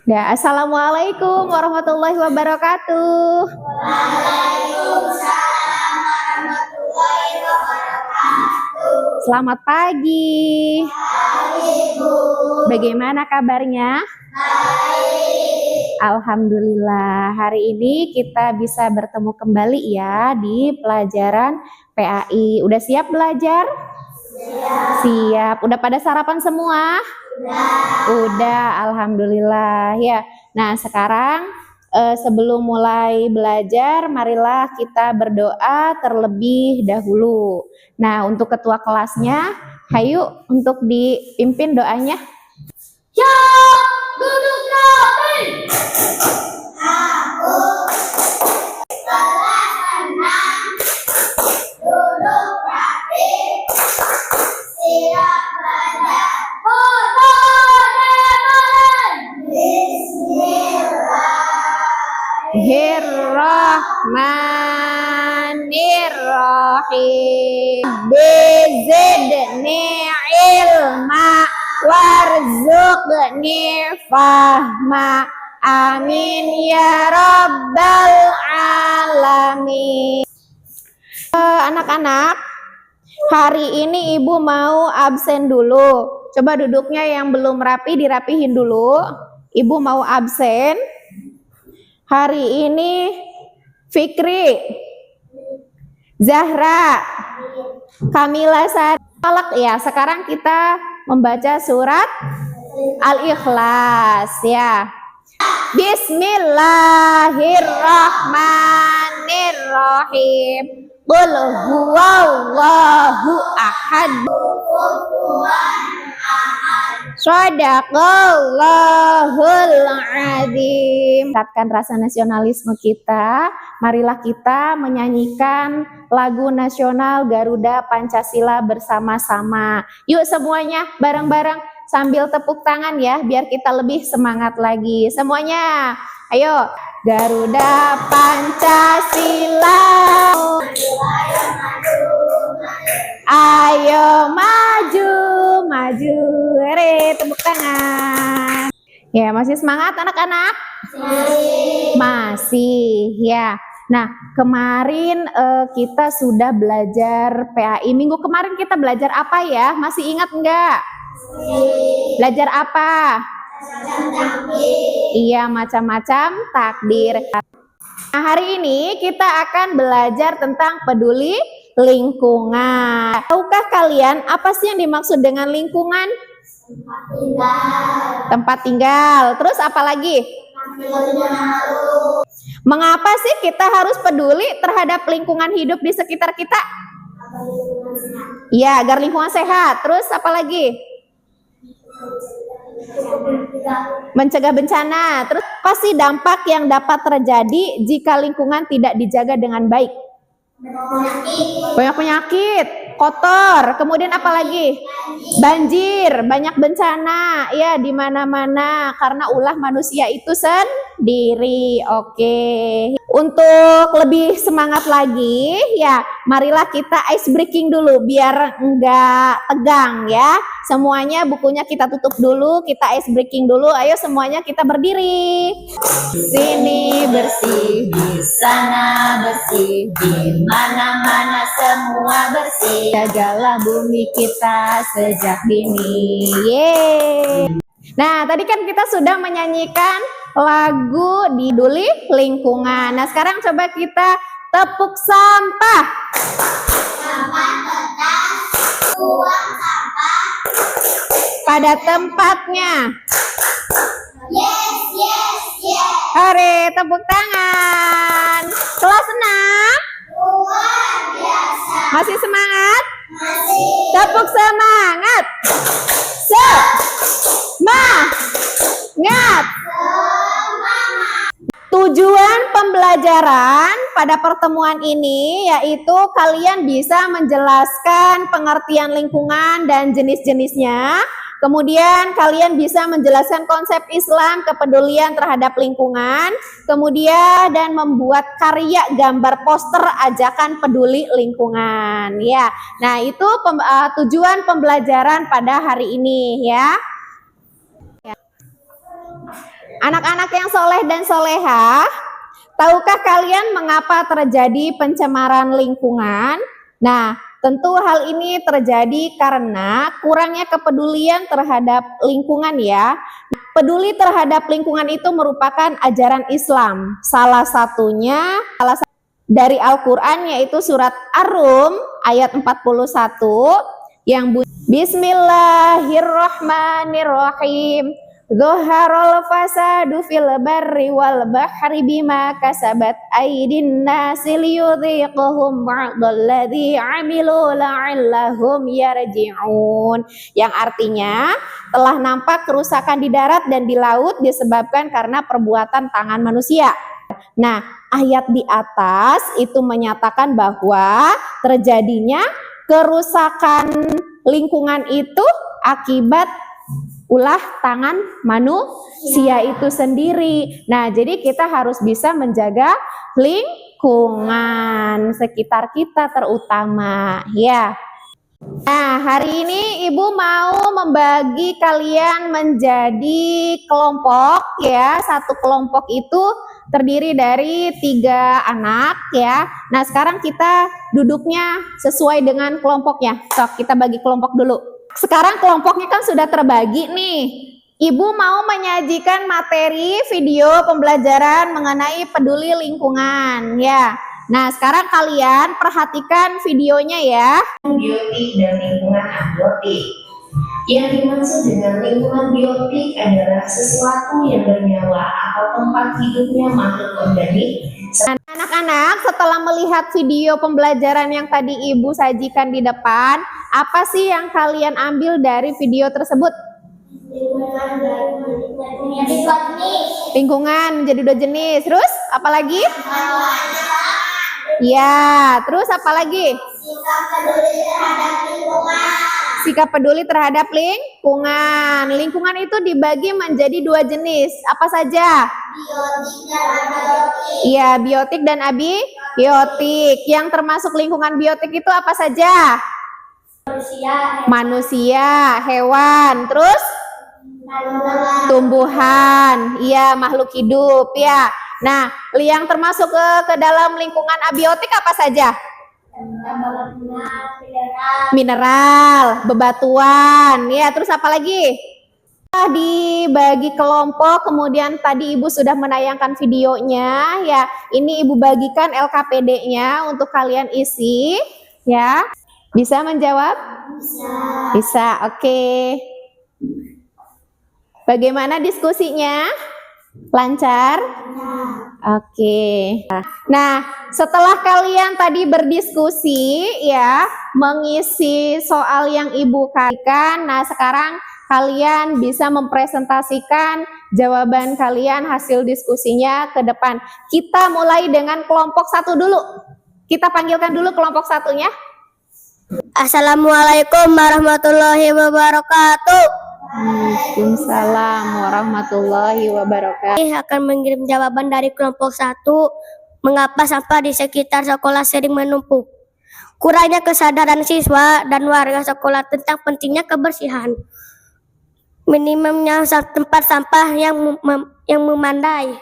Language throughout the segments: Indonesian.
Ya, assalamualaikum warahmatullahi wabarakatuh. Waalaikumsalam warahmatullahi wabarakatuh. Selamat pagi. Pagi, Bu. Bagaimana kabarnya? Baik. Alhamdulillah, hari ini kita bisa bertemu kembali ya di pelajaran PAI. Udah siap belajar? Siap. Udah pada sarapan semua? Udah, alhamdulillah ya. Nah, sekarang sebelum mulai belajar, marilah kita berdoa terlebih dahulu. Nah, untuk ketua kelasnya, hayu untuk dipimpin doanya. Siap, duduk rapi. Aku kelas 6, duduk rapi. Siap belajar. Foto dimulai. Bismillahirrahmanirrahim. Bizidni ilma warzuqni fahma. Amin ya rabbal alamin. Anak-anak, hari ini ibu mau absen dulu. Coba duduknya yang belum rapi dirapihin dulu. Ibu mau absen. Hari ini Fikri, Zahra, Kamila Salak ya. Sekarang kita membaca surat Al-Ikhlas ya. Bismillahirrahmanirrahim. Qul huwallahu ahad. Shadaqallahul azim. Tingkatkan rasa nasionalisme kita. Marilah kita menyanyikan lagu nasional Garuda Pancasila bersama-sama. Yuk semuanya bareng-bareng sambil tepuk tangan ya, biar kita lebih semangat lagi. Semuanya, ayo. Garuda Pancasila, ayo maju, maju, tepuk tangan. Ya, masih semangat anak-anak? Masih, ya. Nah, kemarin kita sudah belajar PAI. Minggu kemarin kita belajar apa ya? Masih ingat enggak? Belajar apa? Iya, macam-macam takdir. Nah, hari ini kita akan belajar tentang peduli lingkungan. Tahukah kalian apa sih yang dimaksud dengan lingkungan? Tempat tinggal. Terus apa lagi? Mengapa sih kita harus peduli terhadap lingkungan hidup di sekitar kita? Ya, agar lingkungan sehat. Terus apa lagi? Mencegah bencana. Terus apa sih dampak yang dapat terjadi jika lingkungan tidak dijaga dengan baik? Banyak penyakit, kotor, kemudian apa lagi? Banjir, banyak bencana ya di mana-mana karena ulah manusia itu sendiri. Oke. Untuk lebih semangat lagi ya, marilah kita ice breaking dulu biar enggak tegang ya. Semuanya bukunya kita tutup dulu, kita ice breaking dulu. Ayo semuanya kita berdiri. Sini bersih, di sana bersih, di mana-mana semua bersih. Jagalah bumi kita sejak dini. Yeay. Nah, tadi kan kita sudah menyanyikan lagu Peduli Lingkungan. Nah, sekarang coba kita tepuk sampah. Sampah kertas, buang sampah Pada tempatnya. Yes, yes, yes. Hore, tepuk tangan. Kelas 6. Luar biasa. Masih semangat? Masih. Tepuk semangat. Semangat. Tujuan pembelajaran pada pertemuan ini yaitu kalian bisa menjelaskan pengertian lingkungan dan jenis-jenisnya. Kemudian kalian bisa menjelaskan konsep Islam, kepedulian terhadap lingkungan. Kemudian dan membuat karya gambar poster ajakan peduli lingkungan. Ya, nah itu tujuan pembelajaran pada hari ini ya. Anak-anak yang soleh dan solehah, tahukah kalian mengapa terjadi pencemaran lingkungan? Nah, tentu hal ini terjadi karena kurangnya kepedulian terhadap lingkungan ya. Peduli terhadap lingkungan itu merupakan ajaran Islam. Salah satunya dari Al-Quran yaitu surat Ar-Rum ayat 41 yang bunyi Bismillahirrahmanirrahim. Zuharul fasadu fil barri wal bahri bima kasabat aydin nasi liyudhiqahum ba'dalladzi 'amilu la'allahum yarji'un. Yang artinya telah nampak kerusakan di darat dan di laut disebabkan karena perbuatan tangan manusia. Nah, ayat di atas itu menyatakan bahwa terjadinya kerusakan lingkungan itu akibat ulah tangan manusia itu sendiri. Nah, jadi kita harus bisa menjaga lingkungan sekitar kita terutama, ya. Nah, hari ini Ibu mau membagi kalian menjadi kelompok, ya. Satu kelompok itu terdiri dari 3 anak, ya. Nah, sekarang kita duduknya sesuai dengan kelompoknya. Sok, kita bagi kelompok dulu. Sekarang kelompoknya kan sudah terbagi nih. Ibu mau menyajikan materi video pembelajaran mengenai peduli lingkungan ya. Nah, sekarang kalian perhatikan videonya ya. Biotik dan lingkungan abiotik. Yang dimaksud dengan lingkungan biotik adalah sesuatu yang bernyawa atau tempat hidupnya makhluk organik. Anak-anak, setelah melihat video pembelajaran yang tadi Ibu sajikan di depan, apa sih yang kalian ambil dari video tersebut? Lingkungan menjadi 2 jenis. Terus apa lagi? Ya, terus apa lagi? Sikap peduli terhadap lingkungan. Lingkungan itu dibagi menjadi 2 jenis. Apa saja? Iya, biotik dan abiotik. Yang termasuk lingkungan biotik itu apa saja? Manusia, hewan, terus tumbuhan, iya, makhluk hidup, ya. Nah, yang termasuk ke dalam lingkungan abiotik apa saja? Mineral, bebatuan, ya. Terus apa lagi? Dibagi kelompok, kemudian tadi Ibu sudah menayangkan videonya, ya. Ini Ibu bagikan LKPD-nya untuk kalian isi, ya. Bisa menjawab? Bisa, oke. Bagaimana diskusinya? Lancar? Oke. Nah, setelah kalian tadi berdiskusi ya, mengisi soal yang Ibu kasihkan, nah sekarang kalian bisa mempresentasikan jawaban kalian hasil diskusinya ke depan. Kita mulai dengan kelompok 1 dulu. Kita panggilkan dulu kelompok 1-nya. Assalamualaikum warahmatullahi wabarakatuh. Waalaikumsalam warahmatullahi wabarakatuh. Saya akan mengirim jawaban dari kelompok 1. Mengapa sampah di sekitar sekolah sering menumpuk? Kurangnya kesadaran siswa dan warga sekolah tentang pentingnya kebersihan. Minimumnya tempat sampah yang memandai.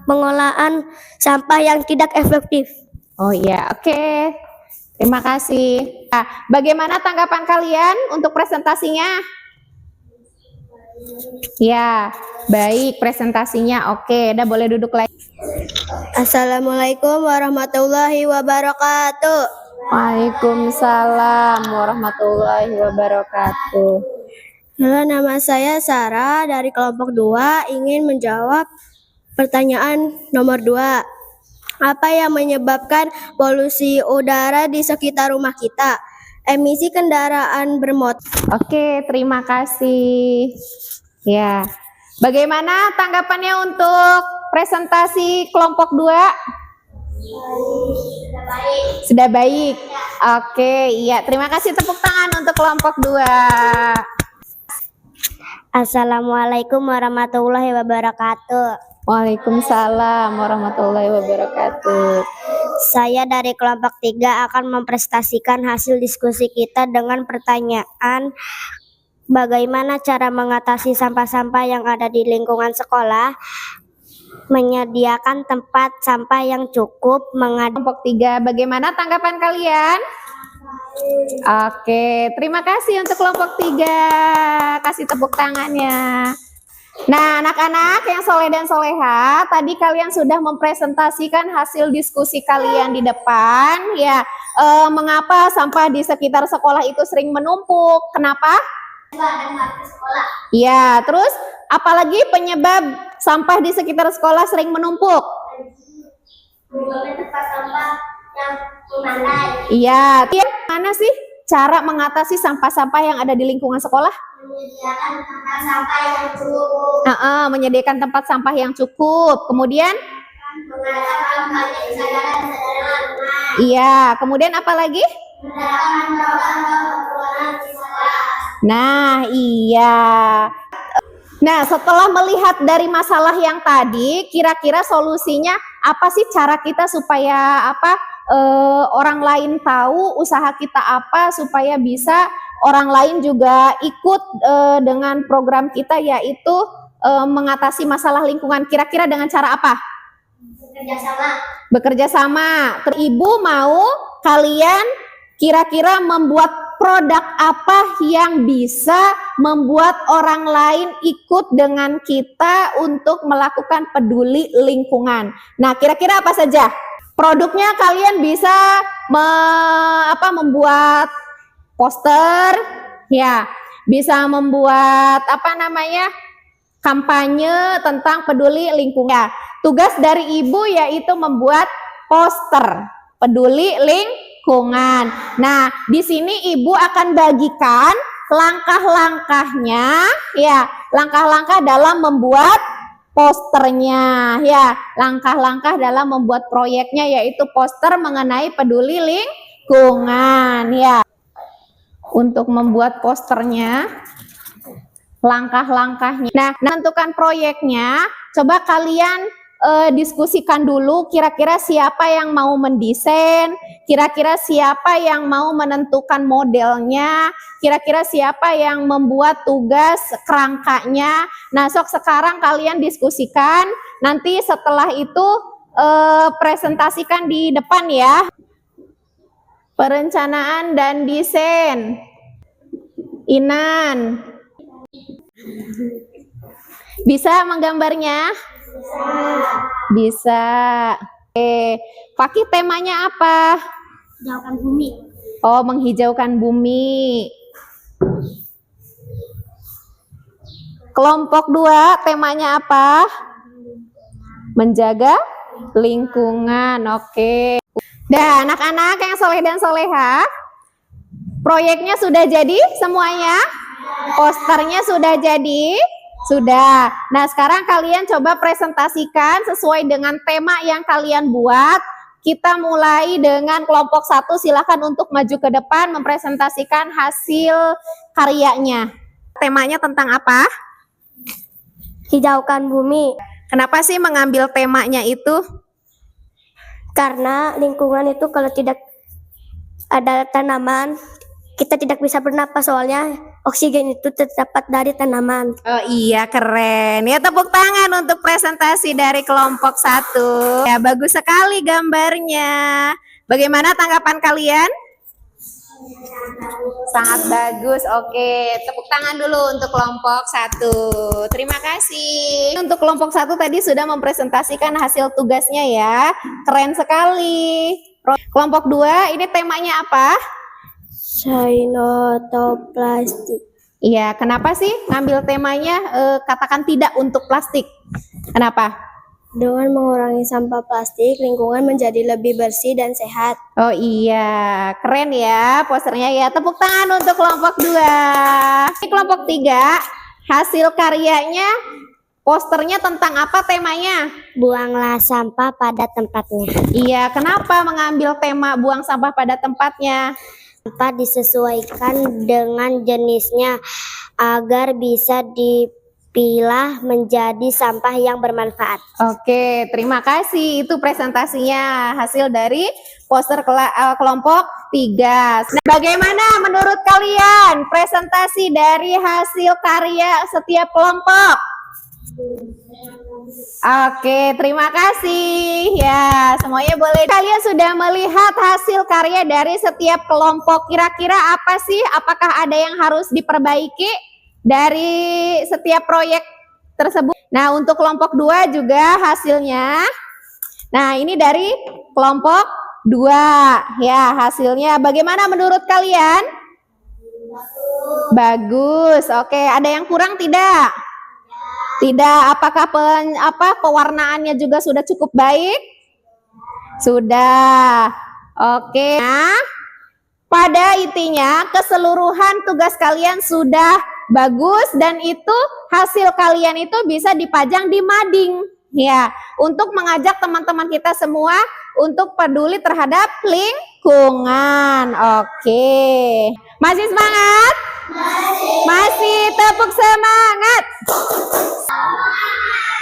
Pengolahan sampah yang tidak efektif. Oh iya, oke. Terima kasih. Nah, bagaimana tanggapan kalian untuk presentasinya? Ya, baik presentasinya. Oke, udah boleh duduk lagi. Assalamualaikum warahmatullahi wabarakatuh. Waalaikumsalam warahmatullahi wabarakatuh. Halo, nama saya Sarah dari kelompok 2 ingin menjawab pertanyaan nomor 2. Apa yang menyebabkan polusi udara di sekitar rumah kita? Emisi kendaraan bermotor. Oke, terima kasih. Ya. Bagaimana tanggapannya untuk presentasi kelompok 2? Sudah baik. Oke, iya. Terima kasih, tepuk tangan untuk kelompok 2. Assalamualaikum warahmatullahi wabarakatuh. Waalaikumsalam warahmatullahi wabarakatuh. Saya dari kelompok 3 akan mempresentasikan hasil diskusi kita dengan pertanyaan Bagaimana cara mengatasi sampah-sampah yang ada di lingkungan sekolah? Menyediakan tempat sampah yang cukup, Kelompok 3, bagaimana tanggapan kalian? Oke, terima kasih untuk kelompok 3. Kasih tepuk tangannya. Nah, anak-anak yang soleh dan soleha, tadi kalian sudah mempresentasikan hasil diskusi kalian di depan. Ya, mengapa sampah di sekitar sekolah itu sering menumpuk? Kenapa? Ya, terus apalagi penyebab sampah di sekitar sekolah sering menumpuk? Tempat sampah yang memadai. Iya, mana sih cara mengatasi sampah-sampah yang ada di lingkungan sekolah? Menyediakan tempat sampah yang cukup. Menyediakan tempat sampah yang cukup. Kemudian? Mengadakan banyak kesadaran lingkungan. Iya, kemudian apa lagi? Mengadakan program di sekolah. Nah, iya. Nah, setelah melihat dari masalah yang tadi, kira-kira solusinya apa sih cara kita supaya orang lain tahu usaha kita apa supaya bisa orang lain juga ikut dengan program kita, yaitu mengatasi masalah lingkungan. Kira-kira dengan cara apa? Bekerja sama. Ibu mau kalian kira-kira membuat produk apa yang bisa membuat orang lain ikut dengan kita untuk melakukan peduli lingkungan. Nah, kira-kira apa saja? Produknya kalian bisa membuat poster, ya, bisa membuat kampanye tentang peduli lingkungan. Tugas dari ibu yaitu membuat poster peduli lingkungan. Nah, di sini ibu akan bagikan langkah-langkahnya, ya, langkah-langkah dalam membuat posternya, ya, langkah-langkah dalam membuat proyeknya yaitu poster mengenai peduli lingkungan, ya. Untuk membuat posternya, langkah-langkahnya. Nah, menentukan proyeknya, coba kalian diskusikan dulu kira-kira siapa yang mau mendesain, kira-kira siapa yang mau menentukan modelnya, kira-kira siapa yang membuat tugas kerangkanya. Nah, sekarang kalian diskusikan, nanti setelah itu presentasikan di depan ya. Perencanaan dan desain. Inan. Bisa menggambarnya? Bisa. Oke, Fakih temanya apa? Menghijaukan bumi. Oh, menghijaukan bumi. Kelompok 2 temanya apa? Menjaga lingkungan. Oke. Nah, anak-anak yang soleh dan soleha, proyeknya sudah jadi semuanya? Posternya sudah jadi? Sudah. Nah, sekarang kalian coba presentasikan sesuai dengan tema yang kalian buat. Kita mulai dengan kelompok 1, silakan untuk maju ke depan mempresentasikan hasil karyanya. Temanya tentang apa? Hijaukan bumi. Kenapa sih mengambil temanya itu? Karena lingkungan itu kalau tidak ada tanaman, kita tidak bisa bernapas, soalnya oksigen itu terdapat dari tanaman. Oh iya, keren. Ya, tepuk tangan untuk presentasi dari kelompok 1. Ya, bagus sekali gambarnya. Bagaimana tanggapan kalian? Sangat bagus. Oke, tepuk tangan dulu untuk kelompok 1. Terima kasih. Untuk kelompok 1 tadi sudah mempresentasikan hasil tugasnya ya. Keren sekali. Kelompok 2 ini temanya apa? Sainotoplastik. Iya, kenapa sih ngambil temanya katakan tidak untuk plastik? Kenapa? Dengan mengurangi sampah plastik, lingkungan menjadi lebih bersih dan sehat. Oh iya, keren ya posternya ya. Tepuk tangan untuk kelompok 2. Ini kelompok 3, hasil karyanya, posternya tentang apa temanya? Buanglah sampah pada tempatnya. Iya, kenapa mengambil tema buang sampah pada tempatnya? Sampah disesuaikan dengan jenisnya agar bisa dipilah menjadi sampah yang bermanfaat. Oke, terima kasih. Itu presentasinya hasil dari poster kelompok 3. Nah, bagaimana menurut kalian presentasi dari hasil karya setiap kelompok? Oke, terima kasih. Ya, semuanya boleh. Kalian sudah melihat hasil karya dari setiap kelompok. Kira-kira apa sih? Apakah ada yang harus diperbaiki dari setiap proyek tersebut? Nah, untuk kelompok 2 juga hasilnya. Nah, ini dari kelompok 2. Ya, hasilnya bagaimana menurut kalian? Bagus. Oke, ada yang kurang tidak? Tidak. Apakah pewarnaannya juga sudah cukup baik? Sudah. Oke. Nah, pada intinya keseluruhan tugas kalian sudah bagus dan itu hasil kalian itu bisa dipajang di mading. Ya, untuk mengajak teman-teman kita semua untuk peduli terhadap lingkungan. Oke. Masih semangat? Masih, tepuk semangat.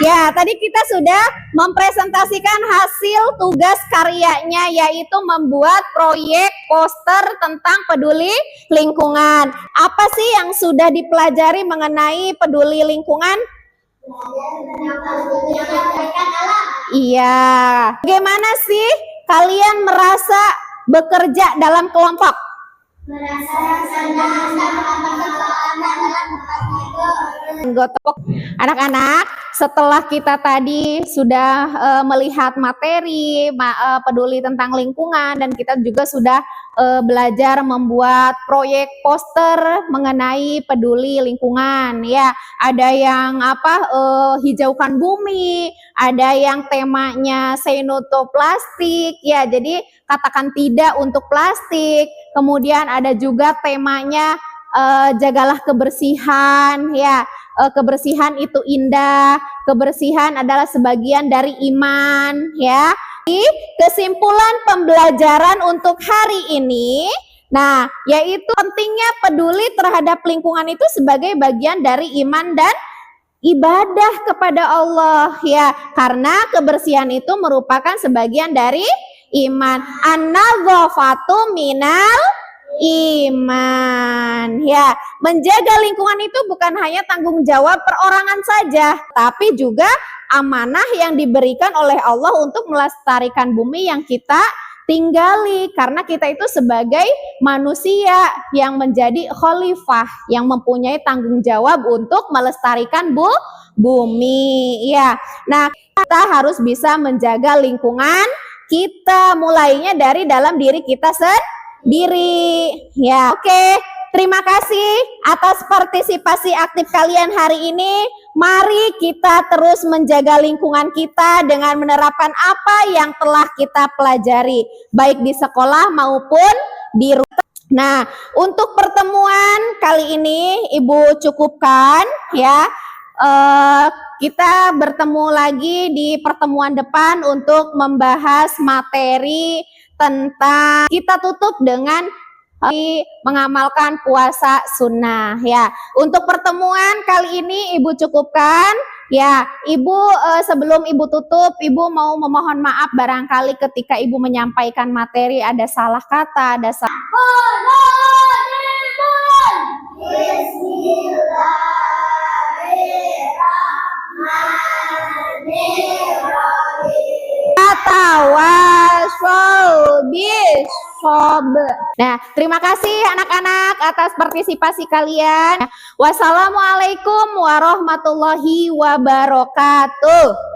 Ya, tadi kita sudah mempresentasikan hasil tugas karyanya, yaitu membuat proyek poster tentang peduli lingkungan. Apa sih yang sudah dipelajari mengenai peduli lingkungan? Iya. Bagaimana sih kalian merasa bekerja dalam kelompok? Anak-anak, setelah kita tadi sudah melihat materi peduli tentang lingkungan dan kita juga sudah belajar membuat proyek poster mengenai peduli lingkungan, ya. Ada yang hijaukan bumi, ada yang temanya say no to plastik, ya. Jadi katakan tidak untuk plastik. Kemudian ada juga temanya jagalah kebersihan, ya. Kebersihan itu indah, kebersihan adalah sebagian dari iman, ya. Kesimpulan pembelajaran untuk hari ini, nah, yaitu pentingnya peduli terhadap lingkungan itu sebagai bagian dari iman dan ibadah kepada Allah, ya. Karena kebersihan itu merupakan sebagian dari iman. An-nadzafatu minal iman, ya. Menjaga lingkungan itu bukan hanya tanggung jawab perorangan saja, tapi juga amanah yang diberikan oleh Allah untuk melestarikan bumi yang kita tinggali, karena kita itu sebagai manusia yang menjadi khalifah yang mempunyai tanggung jawab untuk melestarikan bumi, ya. Nah, kita harus bisa menjaga lingkungan kita, mulainya dari dalam diri kita sendiri, ya. Oke, terima kasih atas partisipasi aktif kalian hari ini. Mari kita terus menjaga lingkungan kita dengan menerapkan apa yang telah kita pelajari, baik di sekolah maupun di rumah. Nah, untuk pertemuan kali ini Ibu cukupkan, ya. Kita bertemu lagi di pertemuan depan untuk membahas materi tentang, kita tutup dengan mengamalkan puasa sunnah, ya. Untuk pertemuan kali ini Ibu cukupkan, ya. Ibu sebelum Ibu tutup, Ibu mau memohon maaf barangkali ketika Ibu menyampaikan materi ada salah kata, ada salah. Nah, terima kasih anak-anak atas partisipasi kalian. Wassalamualaikum warahmatullahi wabarakatuh.